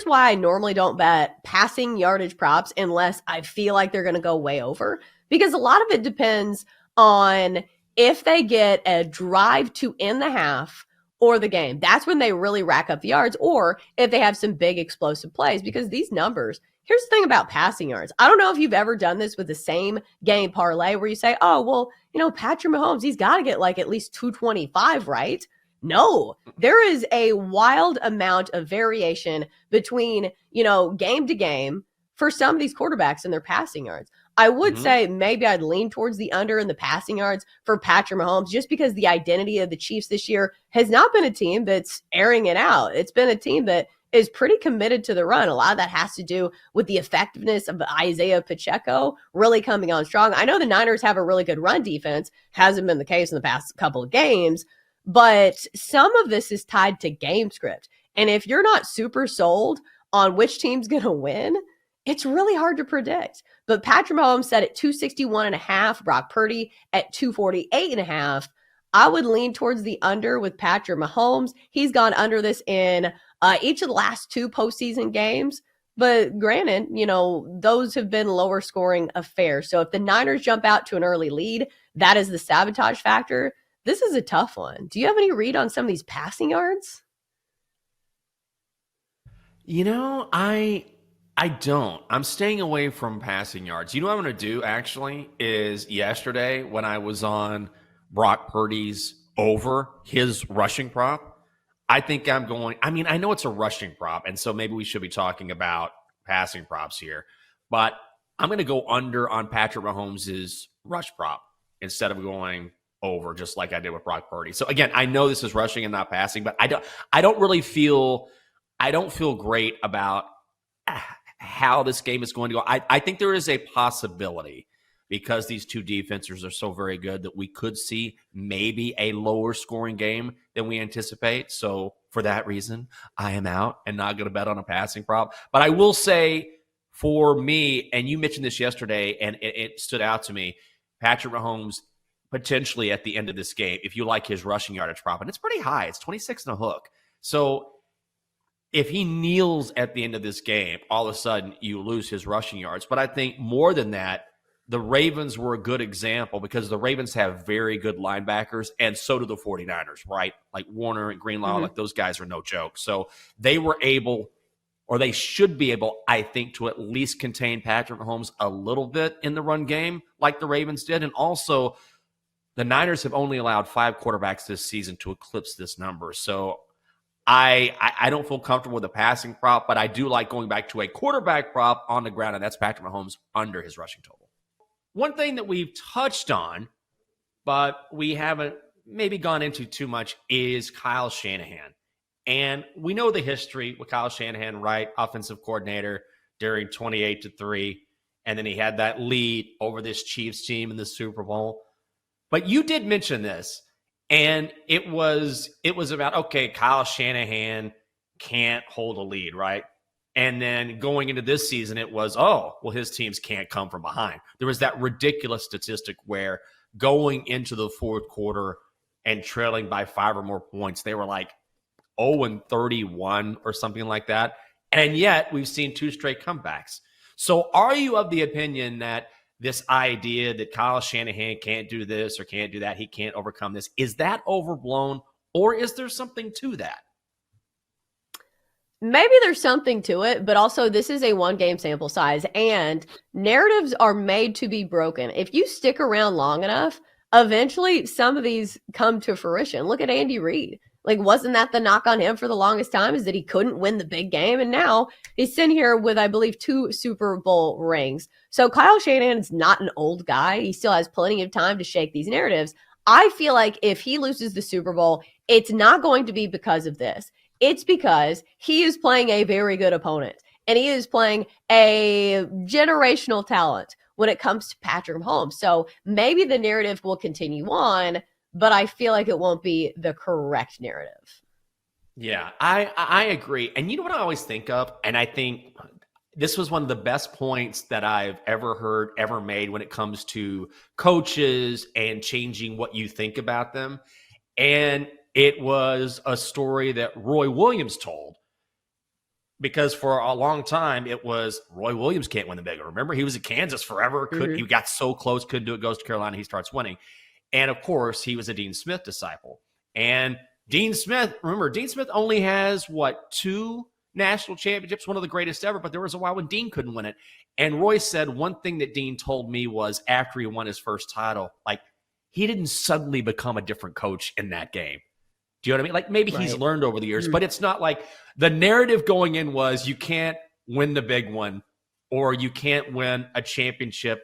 why I normally don't bet passing yardage props unless I feel like they're going to go way over, because a lot of it depends on if they get a drive to end the half or the game. That's when they really rack up the yards, or if they have some big explosive plays, because these numbers, here's the thing about passing yards. I don't know if you've ever done this with the same game parlay where you say, oh, well, Patrick Mahomes, he's got to get like at least 225, right? No, there is a wild amount of variation between, game to game for some of these quarterbacks and their passing yards. I would say maybe I'd lean towards the under in the passing yards for Patrick Mahomes, just because the identity of the Chiefs this year has not been a team that's airing it out. It's been a team that is pretty committed to the run. A lot of that has to do with the effectiveness of Isaiah Pacheco really coming on strong. I know the Niners have a really good run defense. Hasn't been the case in the past couple of games, but some of this is tied to game script. And if you're not super sold on which team's going to win, it's really hard to predict. But Patrick Mahomes said at 261.5, Brock Purdy at 248.5. I would lean towards the under with Patrick Mahomes. He's gone under this in each of the last 2 postseason games. But granted, those have been lower scoring affairs. So if the Niners jump out to an early lead, that is the sabotage factor. This is a tough one. Do you have any read on some of these passing yards? I don't. I'm staying away from passing yards. You know what I'm going to do, actually, is yesterday when I was on Brock Purdy's over, his rushing prop, I think I'm going – I mean, I know it's a rushing prop, and so maybe we should be talking about passing props here. But I'm going to go under on Patrick Mahomes' rush prop instead of going over, just like I did with Brock Purdy. So, again, I know this is rushing and not passing, but I don't feel great about how this game is going to go. I think there is a possibility, because these two defenses are so very good, that we could see maybe a lower scoring game than we anticipate. So for that reason, I am out and not going to bet on a passing prop. But I will say, for me, and you mentioned this yesterday, and it stood out to me, Patrick Mahomes potentially at the end of this game, if you like his rushing yardage prop, and it's pretty high, it's 26 and a hook. So if he kneels at the end of this game, all of a sudden you lose his rushing yards. But I think more than that, the Ravens were a good example, because the Ravens have very good linebackers, and so do the 49ers, right? Like Warner and Greenlaw, like those guys are no joke. So they were able, or they should be able, I think, to at least contain Patrick Mahomes a little bit in the run game like the Ravens did. And also, the Niners have only allowed 5 quarterbacks this season to eclipse this number. So I don't feel comfortable with a passing prop, but I do like going back to a quarterback prop on the ground, and that's Patrick Mahomes under his rushing total. One thing that we've touched on, but we haven't maybe gone into too much, is Kyle Shanahan. And we know the history with Kyle Shanahan, right? Offensive coordinator during 28-3, and then he had that lead over this Chiefs team in the Super Bowl. But you did mention this. And it was about, okay, Kyle Shanahan can't hold a lead, right? And then going into this season, it was, oh, well, his teams can't come from behind. There was that ridiculous statistic where going into the fourth quarter and trailing by 5 or more points, they were like 0-31 or something like that. And yet we've seen 2 straight comebacks. So are you of the opinion that this idea that Kyle Shanahan can't do this or can't do that, he can't overcome this, is that overblown, or is there something to that? Maybe there's something to it, but also this is a 1-game sample size, and narratives are made to be broken. If you stick around long enough, eventually some of these come to fruition. Look at Andy Reid. Like, wasn't that the knock on him for the longest time, is that he couldn't win the big game? And now he's sitting here with, I believe, 2 Super Bowl rings. So Kyle Shanahan is not an old guy. He still has plenty of time to shake these narratives. I feel like if he loses the Super Bowl, it's not going to be because of this. It's because he is playing a very good opponent, and he is playing a generational talent when it comes to Patrick Mahomes. So maybe the narrative will continue on, but I feel like it won't be the correct narrative. Yeah, I agree. And you know what I always think of? And I think this was one of the best points that I've ever heard, ever made when it comes to coaches and changing what you think about them. And it was a story that Roy Williams told. because for a long time it was Roy Williams can't win the big one. Remember, he was at Kansas forever. He got so close, couldn't do it, goes to Carolina, he starts winning. And of course, he was a Dean Smith disciple. And Dean Smith only has, 2 national championships, one of the greatest ever, but there was a while when Dean couldn't win it. And Roy said one thing that Dean told me was after he won his first title, like, he didn't suddenly become a different coach in that game. Do you know what I mean? Like, maybe he's learned over the years, but it's not like the narrative going in was you can't win the big one or you can't win a championship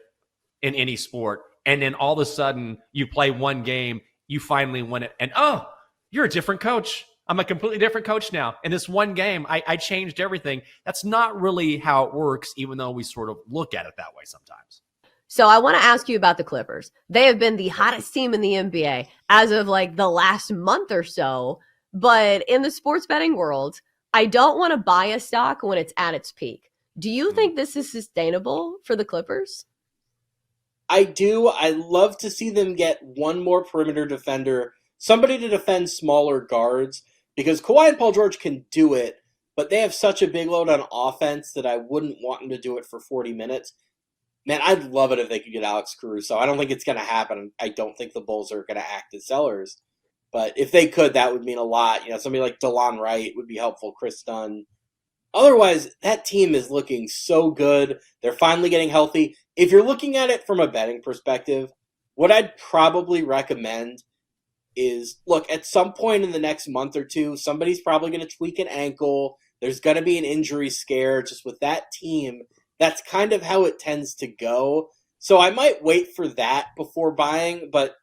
in any sport. And then all of a sudden you play one game, you finally win it. And, oh, you're a different coach. I'm a completely different coach now. In this one game, I changed everything. That's not really how it works, even though we sort of look at it that way sometimes. So I want to ask you about the Clippers. They have been the hottest team in the NBA as of like the last month or so. But in the sports betting world, I don't want to buy a stock when it's at its peak. Do you think this is sustainable for the Clippers? I do. I love to see them get one more perimeter defender, somebody to defend smaller guards, because Kawhi and Paul George can do it, but they have such a big load on offense that I wouldn't want them to do it for 40 minutes. Man, I'd love it if they could get Alex Caruso. I don't think it's going to happen. I don't think the Bulls are going to act as sellers. But if they could, that would mean a lot. Somebody like DeLon Wright would be helpful, Chris Dunn. Otherwise, that team is looking so good. They're finally getting healthy. If you're looking at it from a betting perspective, what I'd probably recommend is, look, at some point in the next month or two, somebody's probably going to tweak an ankle. There's going to be an injury scare. Just with that team, that's kind of how it tends to go. So I might wait for that before buying. But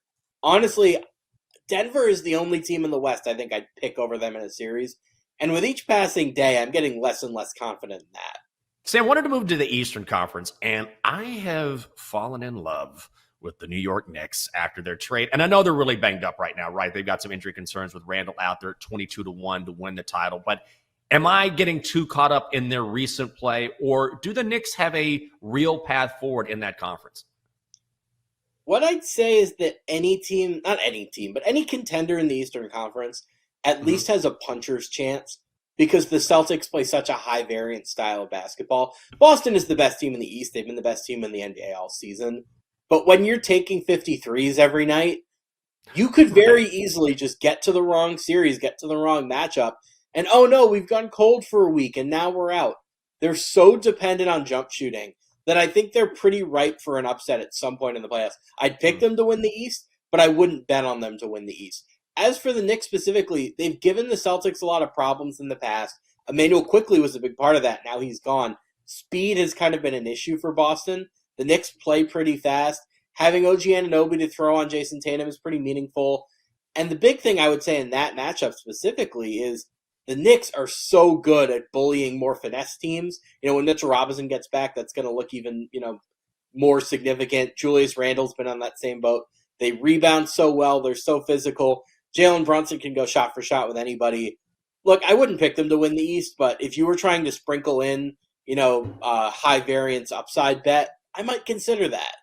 honestly, Denver is the only team in the West I think I'd pick over them in a series. And with each passing day, I'm getting less and less confident in that. Sam, I wanted to move to the Eastern Conference, and I have fallen in love with the New York Knicks after their trade. And I know they're really banged up right now, right? They've got some injury concerns with Randall out there at 22-1 to win the title. But am I getting too caught up in their recent play, or do the Knicks have a real path forward in that conference? What I'd say is that any team, not any team, but any contender in the Eastern Conference at least has a puncher's chance, because the Celtics play such a high variance style of basketball. Boston is the best team in the East. They've been the best team in the NBA all season. But when you're taking 53s every night, you could very easily just get to the wrong series, get to the wrong matchup, and oh no, we've gone cold for a week and now we're out. They're so dependent on jump shooting that I think they're pretty ripe for an upset at some point in the playoffs. I'd pick them to win the East, but I wouldn't bet on them to win the East. As for the Knicks specifically, they've given the Celtics a lot of problems in the past. Emmanuel Quickley was a big part of that. Now he's gone. Speed has kind of been an issue for Boston. The Knicks play pretty fast. Having OG Anunoby to throw on Jason Tatum is pretty meaningful. And the big thing I would say in that matchup specifically is the Knicks are so good at bullying more finesse teams. When Mitchell Robinson gets back, that's going to look even, more significant. Julius Randle's been on that same boat. They rebound so well. They're so physical. Jalen Brunson can go shot for shot with anybody. Look, I wouldn't pick them to win the East, but if you were trying to sprinkle in, high variance upside bet, I might consider that.